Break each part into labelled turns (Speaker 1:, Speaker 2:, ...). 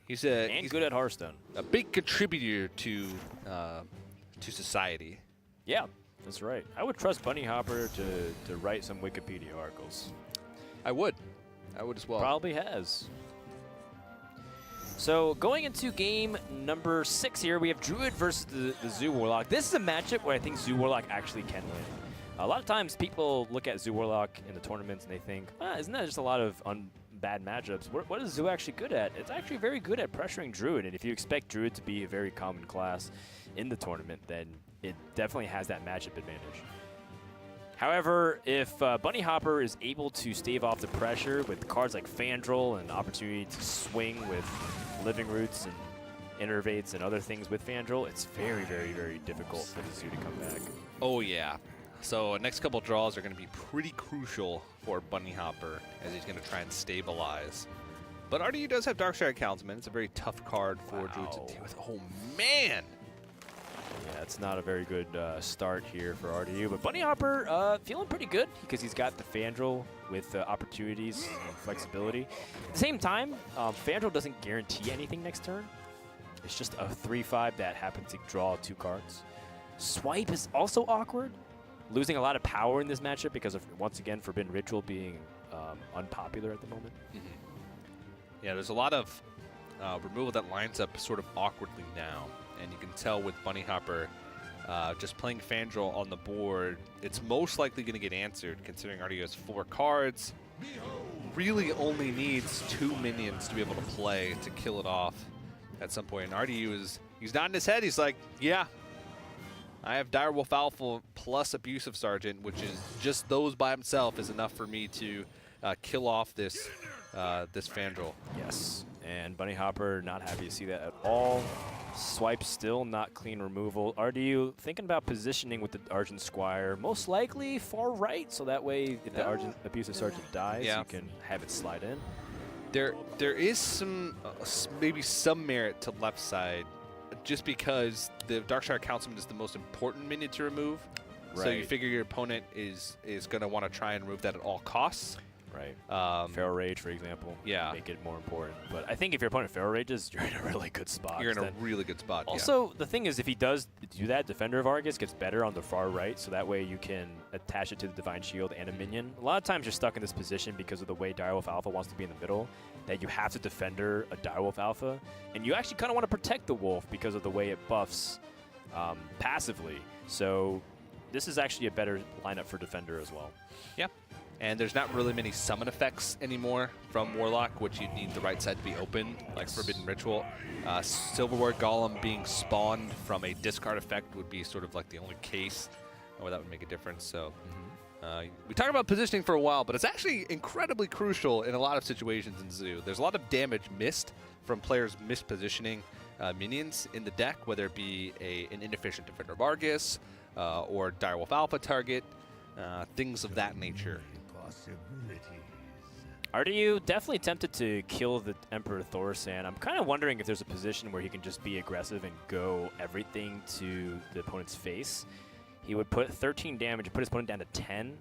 Speaker 1: He's
Speaker 2: good at Hearthstone.
Speaker 1: A big contributor to society.
Speaker 2: Yeah, that's right. I would trust Bunnyhoppor to write some Wikipedia articles.
Speaker 1: I would as well.
Speaker 2: Probably has. So going into game number 6 here, we have Druid versus the Zoo Warlock. This is a matchup where I think Zoo Warlock actually can win. A lot of times people look at Zoo Warlock in the tournaments and they think, isn't that just a lot of bad matchups? What is Zoo actually good at? It's actually very good at pressuring Druid, and if you expect Druid to be a very common class in the tournament, then it definitely has that matchup advantage. However, if Bunnyhoppor is able to stave off the pressure with cards like Fandral and opportunity to swing with Living Roots and Innervates and other things with Fandral, it's very, very, very difficult for the Zoo to come back.
Speaker 1: Oh, yeah. So next couple draws are going to be pretty crucial for Bunnyhoppor as he's going to try and stabilize. But RDU does have Darkshire Councilman. It's a very tough card for Druid to deal with. Oh, man!
Speaker 2: Yeah, it's not a very good start here for RDU, but Bunnyhoppor feeling pretty good because he's got the Fandral with opportunities and flexibility. At the same time, Fandral doesn't guarantee anything next turn. It's just a 3/5 that happens to draw 2 cards. Swipe is also awkward, losing a lot of power in this matchup because of, once again, Forbidden Ritual being unpopular at the moment.
Speaker 1: Mm-hmm. Yeah, there's a lot of removal that lines up sort of awkwardly now. And you can tell with Bunnyhoppor just playing Fandral on the board, it's most likely going to get answered considering RDU has 4 cards. Really only needs 2 minions to be able to play to kill it off at some point. And RDU he's nodding his head. He's like, yeah, I have Direwolf Alpha plus Abusive Sergeant, which is just those by himself is enough for me to kill off this Fandral.
Speaker 2: Yes, and Bunnyhoppor not happy to see that at all. Swipe still not clean removal. RDU thinking about positioning with the Argent Squire, most likely far right, so that way if the Argent Abusive Sergeant dies, you can have it slide in.
Speaker 1: There is some maybe some merit to left side, just because the Darkshire Councilman is the most important minion to remove. Right. So you figure your opponent is going to want to try and remove that at all costs.
Speaker 2: Right. Feral Rage, for example, make it more important. But I think if your opponent Feral Rages, you're in a really good spot.
Speaker 1: You're in a really good spot,
Speaker 2: Also, the thing is, if he does do that, Defender of Argus gets better on the far right, so that way you can attach it to the Divine Shield and a minion. A lot of times you're stuck in this position because of the way Direwolf Alpha wants to be in the middle, that you have to Defender a Direwolf Alpha, and you actually kind of want to protect the Wolf because of the way it buffs passively. So this is actually a better lineup for Defender as well.
Speaker 1: Yeah. And there's not really many summon effects anymore from Warlock, which you need the right side to be open, like Forbidden Ritual. Silverware Golem being spawned from a discard effect would be sort of like the only case where that would make a difference. So we talked about positioning for a while, but it's actually incredibly crucial in a lot of situations in Zoo. There's a lot of damage missed from players mispositioning minions in the deck, whether it be an inefficient Defender of Argus or Direwolf Alpha target, things of that nature.
Speaker 2: RDU definitely tempted to kill the Emperor Thorsan. I'm kind of wondering if there's a position where he can just be aggressive and go everything to the opponent's face. He would put 13 damage, put his opponent down to 10.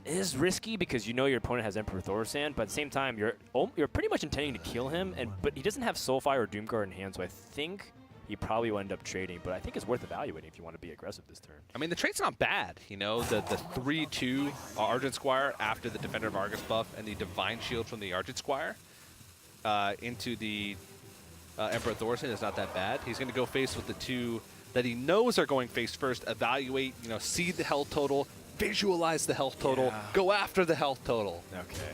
Speaker 2: It is risky because you know your opponent has Emperor Thorsan, but at the same time, you're pretty much intending to kill him, but he doesn't have Soulfire or Doomguard in hand, so I think he probably will end up trading, but I think it's worth evaluating if you want to be aggressive this turn.
Speaker 1: I mean, the trade's not bad, you know, the 3/2 Argent Squire after the Defender of Argus buff and the Divine Shield from the Argent Squire into the Emperor Thorsan is not that bad. He's going to go face with the 2 that he knows are going face first, evaluate, you know, see the health total, visualize the health total, go after the health total.
Speaker 2: Okay.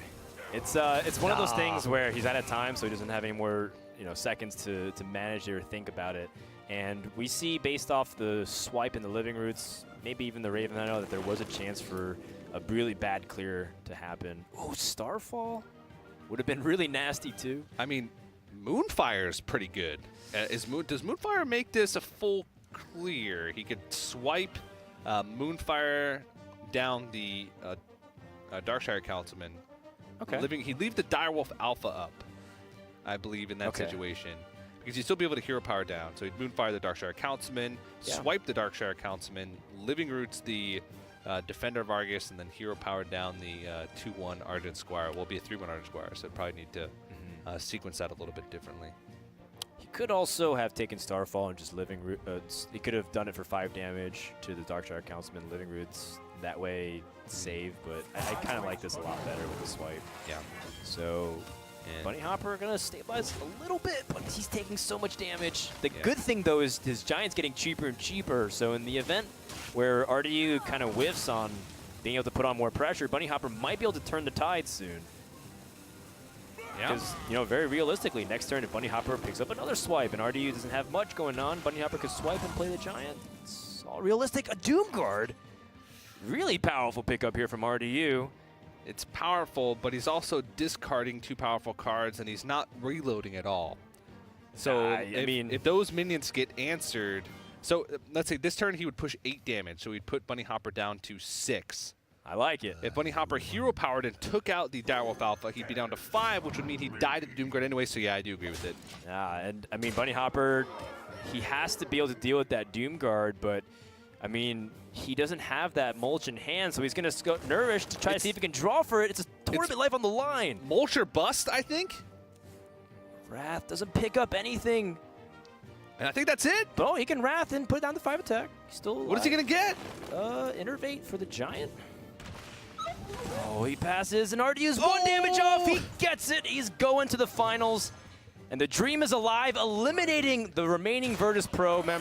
Speaker 2: It's one of those things where he's out of time, so he doesn't have any more seconds to manage it or think about it. And we see, based off the swipe and the Living Roots, maybe even the Raven, I know that there was a chance for a really bad clear to happen. Oh, Starfall would have been really nasty too.
Speaker 1: I mean, Moonfire is pretty good. Does Moonfire make this a full clear? He could swipe Moonfire down the Darkshire Councilman.
Speaker 2: Okay.
Speaker 1: He'd leave the Direwolf Alpha up, I believe, in that situation. Because you'd still be able to hero power down. So he'd Moonfire the Darkshire Councilman, swipe the Darkshire Councilman, Living Roots the Defender of Argus, and then hero power down the 2/1 Argent Squire. Will be a 3/1 Argent Squire, so probably need to sequence that a little bit differently.
Speaker 2: could also have taken Starfall and just Living Roots. He could have done it for 5 damage to the Darkshire Councilman Living Roots. That way, save. But I kind of like this a lot better with the swipe.
Speaker 1: Yeah.
Speaker 2: So, Bunnyhoppor gonna stabilize a little bit, but he's taking so much damage. The good thing though is his Giant's getting cheaper and cheaper. So in the event where RDU kind of whiffs on being able to put on more pressure, Bunnyhoppor might be able to turn the tide soon.
Speaker 1: Yeah.
Speaker 2: Because, you know, very realistically, next turn if Bunnyhoppor picks up another swipe and RDU doesn't have much going on, Bunnyhoppor could swipe and play the Giant. It's all realistic. A Doom Guard. Really powerful pickup here from RDU.
Speaker 1: It's powerful, but he's also discarding 2 powerful cards, and he's not reloading at all. So if those minions get answered, so let's say this turn he would push 8 damage, so he'd put Bunnyhoppor down to 6.
Speaker 2: I like it.
Speaker 1: If Bunnyhoppor hero powered and took out the Direwolf Alpha, he'd be down to 5, which would mean he died at Doomguard anyway. So yeah, I do agree with it.
Speaker 2: Yeah, and I mean Bunnyhoppor, he has to be able to deal with that Doomguard, but I mean, he doesn't have that mulch in hand, so he's going to Nourish to try to see if he can draw for it. It's a tournament life on the line.
Speaker 1: Mulch or bust, I think.
Speaker 2: Wrath doesn't pick up anything.
Speaker 1: And I think that's it.
Speaker 2: But he can Wrath and put it down to 5 attack. He's still alive.
Speaker 1: What is he going to get?
Speaker 2: Innervate for the Giant. Oh, he passes, and RDU's 1 damage off. He gets it. He's going to the finals. And the dream is alive, eliminating the remaining Virtus Pro members.